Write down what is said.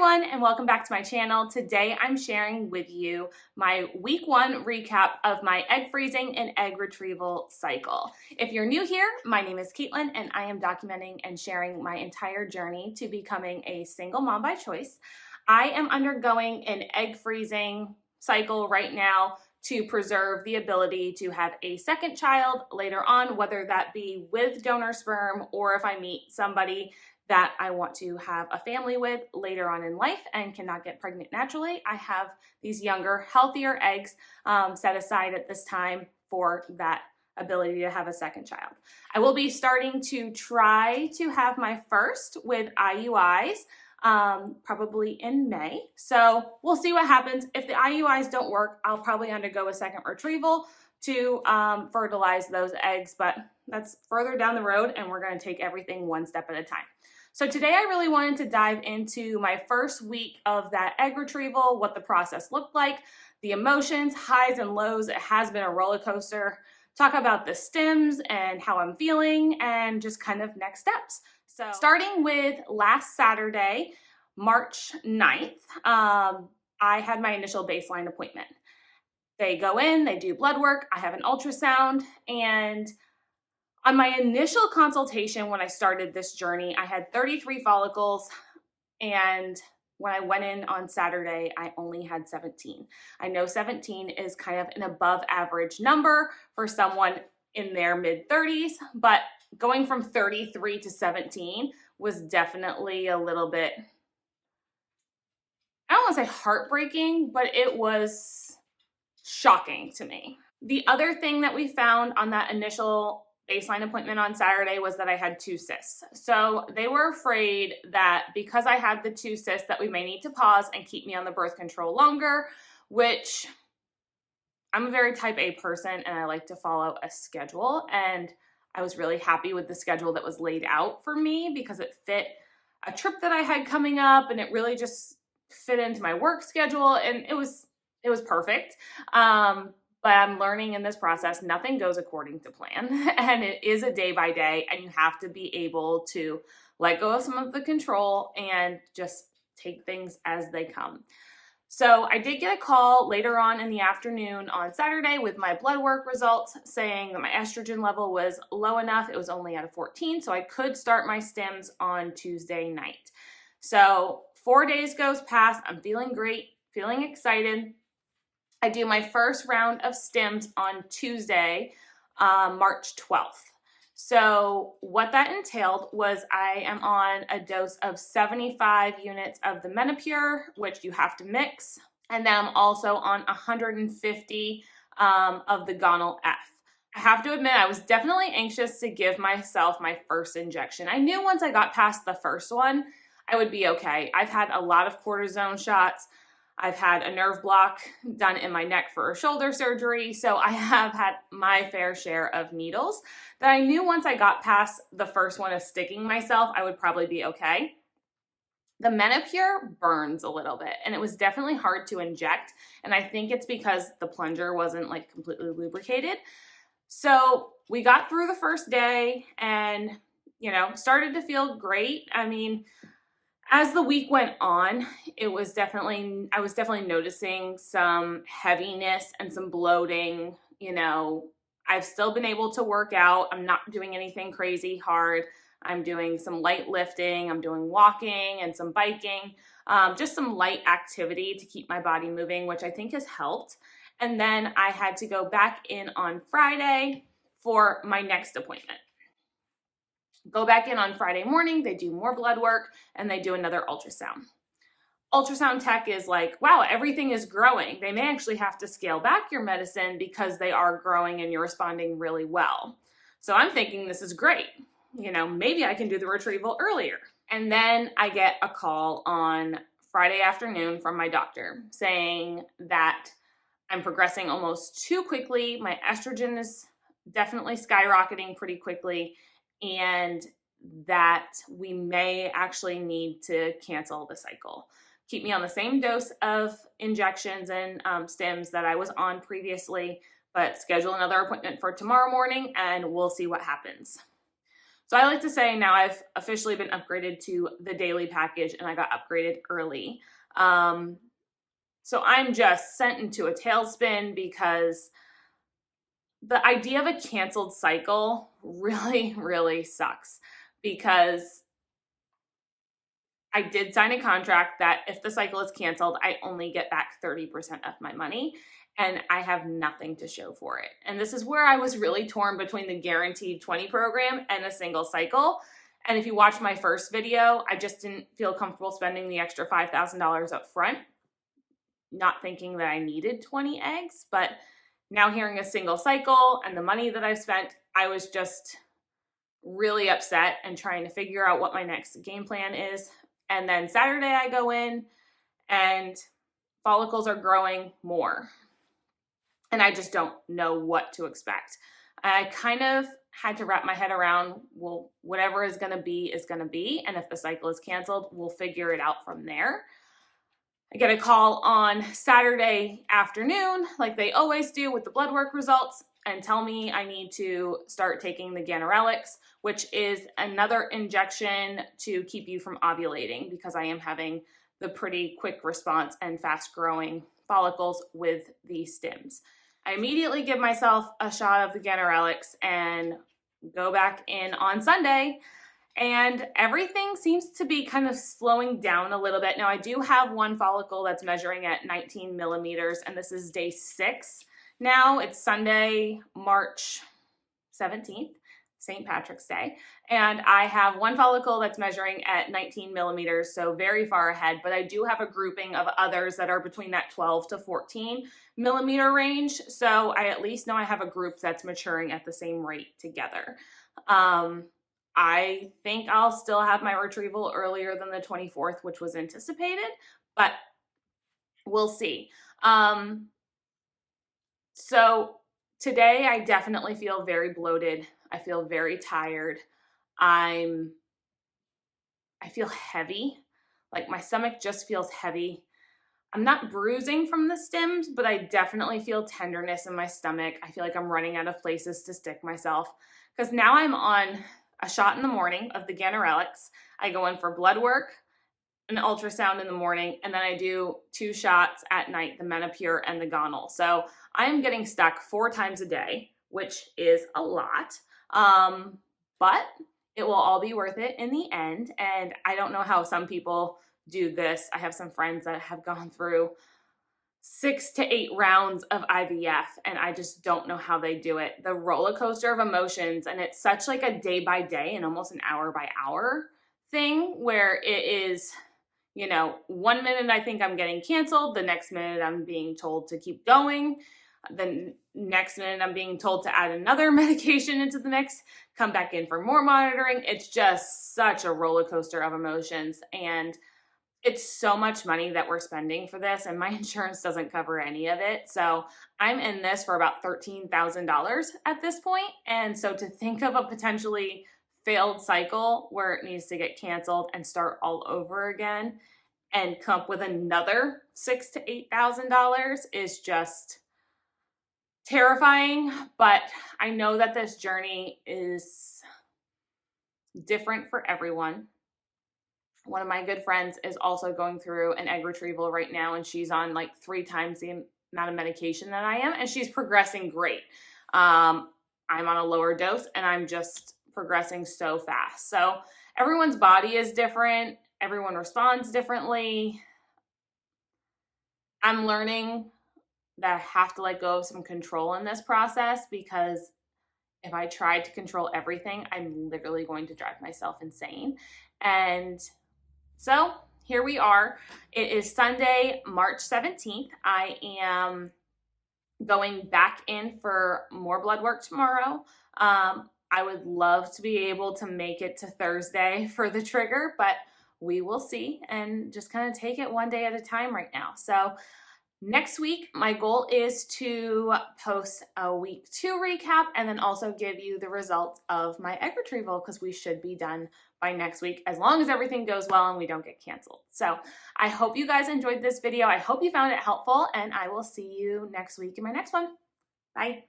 everyone, and welcome back to my channel. Today I'm sharing with you my week 1 recap of my egg freezing and egg retrieval cycle. If you're new here, my name is Caitlin and I am documenting and sharing my entire journey to becoming a single mom by choice. I am undergoing an egg freezing cycle right now to preserve the ability to have a second child later on, whether that be with donor sperm or if I meet somebody that I want to have a family with later on in life and cannot get pregnant naturally. I have these younger, healthier eggs set aside at this time for that ability to have a second child. I will be starting to try to have my first with IUIs probably in May. So we'll see what happens. If the IUIs don't work, I'll probably undergo a second retrieval to fertilize those eggs, but that's further down the road and we're going to take everything one step at a time. So today I really wanted to dive into my first week of that egg retrieval, what the process looked like, the emotions, highs and lows. It has been a roller coaster. Talk about the Stims and how I'm feeling and just kind of next steps. So starting with last Saturday, March 9th, I had my initial baseline appointment. They go in, they do blood work, I have an ultrasound, and on my initial consultation when I started this journey, I had 33 follicles, and when I went in on Saturday, I only had 17. I know 17 is kind of an above average number for someone in their mid-30s, but going from 33 to 17 was definitely a little bit, I don't want to say heartbreaking, but it was shocking to me. The other thing that we found on that initial baseline appointment on Saturday was that I had 2 cysts. So they were afraid that because I had the 2 cysts that we may need to pause and keep me on the birth control longer, which I'm a very type A person and I like to follow a schedule. And I was really happy with the schedule that was laid out for me because it fit a trip that I had coming up and it really just fit into my work schedule and it was perfect. But I'm learning in this process, nothing goes according to plan and it is a day by day and you have to be able to let go of some of the control and just take things as they come. So I did get a call later on in the afternoon on Saturday with my blood work results saying that my estrogen level was low enough. It was only at a 14, so I could start my Stims on Tuesday night. So 4 days goes past, I'm feeling great, feeling excited. I do my first round of Stims on Tuesday, March 12th. So what that entailed was I am on a dose of 75 units of the Menopur, which you have to mix. And then I'm also on 150 of the Gonal F. I have to admit, I was definitely anxious to give myself my first injection. I knew once I got past the first one, I would be okay. I've had a lot of cortisone shots. I've had a nerve block done in my neck for a shoulder surgery, so I have had my fair share of needles that I knew once I got past the first one of sticking myself, I would probably be okay. The Menopur burns a little bit, and it was definitely hard to inject, and I think it's because the plunger wasn't like completely lubricated. So we got through the first day and, started to feel great. I mean, as the week went on, I was definitely noticing some heaviness and some bloating. I've still been able to work out. I'm not doing anything crazy hard. I'm doing some light lifting. I'm doing walking and some biking, just some light activity to keep my body moving, which I think has helped. And then I had to go back in on Friday for my next appointment. Go back in on Friday morning, they do more blood work, and they do another ultrasound. Ultrasound tech is like, wow, everything is growing. They may actually have to scale back your medicine because they are growing and you're responding really well. So I'm thinking this is great. Maybe I can do the retrieval earlier. And then I get a call on Friday afternoon from my doctor saying that I'm progressing almost too quickly. My estrogen is definitely skyrocketing pretty quickly, and that we may actually need to cancel the cycle. Keep me on the same dose of injections and Stims that I was on previously, but schedule another appointment for tomorrow morning and we'll see what happens. So I like to say now I've officially been upgraded to the daily package, and I got upgraded early. So I'm just sent into a tailspin because the idea of a canceled cycle really, really sucks, because I did sign a contract that if the cycle is canceled, I only get back 30% of my money, and I have nothing to show for it. And this is where I was really torn between the guaranteed 20 program and a single cycle. And if you watch my first video, I just didn't feel comfortable spending the extra $5,000 up front, not thinking that I needed 20 eggs. But now hearing a single cycle and the money that I've spent, I was just really upset and trying to figure out what my next game plan is. And then Saturday I go in and follicles are growing more, and I just don't know what to expect. I kind of had to wrap my head around, well, whatever is going to be is going to be. And if the cycle is canceled, we'll figure it out from there. I get a call on Saturday afternoon, like they always do with the blood work results, and tell me I need to start taking the ganirelix, which is another injection to keep you from ovulating, because I am having the pretty quick response and fast growing follicles with the Stims. I immediately give myself a shot of the ganirelix and go back in on Sunday, and everything seems to be kind of slowing down a little bit. Now, I do have one follicle that's measuring at 19 millimeters, and this is day 6. Now it's Sunday, March 17th, St. Patrick's Day, and I have one follicle that's measuring at 19 millimeters, so very far ahead, but I do have a grouping of others that are between that 12 to 14 millimeter range, so I at least know I have a group that's maturing at the same rate together. I think I'll still have my retrieval earlier than the 24th, which was anticipated, but we'll see. So today I definitely feel very bloated. I feel very tired. I feel heavy. Like my stomach just feels heavy. I'm not bruising from the Stims, but I definitely feel tenderness in my stomach. I feel like I'm running out of places to stick myself, because now I'm on a shot in the morning of the ganirelix. I go in for blood work, an ultrasound in the morning, and then I do 2 shots at night, the Menopur and the Gonal. So I am getting stuck 4 times a day, which is a lot, but it will all be worth it in the end. And I don't know how some people do this. I have some friends that have gone through 6 to 8 rounds of IVF, and I just don't know how they do it. The roller coaster of emotions, and it's such like a day by day and almost an hour by hour thing, where it is, you know, one minute I think I'm getting canceled, the next minute I'm being told to keep going, the next minute I'm being told to add another medication into the next, come back in for more monitoring. It's just such a roller coaster of emotions, and it's so much money that we're spending for this, and my insurance doesn't cover any of it. So I'm in this for about $13,000 at this point. And so to think of a potentially failed cycle where it needs to get canceled and start all over again and come up with another $6,000 to $8,000 is just terrifying. But I know that this journey is different for everyone. One of my good friends is also going through an egg retrieval right now, and she's on like 3 times the amount of medication that I am, and she's progressing great. I'm on a lower dose, and I'm just progressing so fast. So everyone's body is different. Everyone responds differently. I'm learning that I have to let go of some control in this process, because if I tried to control everything, I'm literally going to drive myself insane. And so here we are. It is Sunday, March 17th. I am going back in for more blood work tomorrow. I would love to be able to make it to Thursday for the trigger, but we will see, and just kind of take it one day at a time right now. So next week, my goal is to post a week 2 recap, and then also give you the results of my egg retrieval, because we should be done by next week, as long as everything goes well and we don't get canceled. So I hope you guys enjoyed this video. I hope you found it helpful, and I will see you next week in my next one. Bye.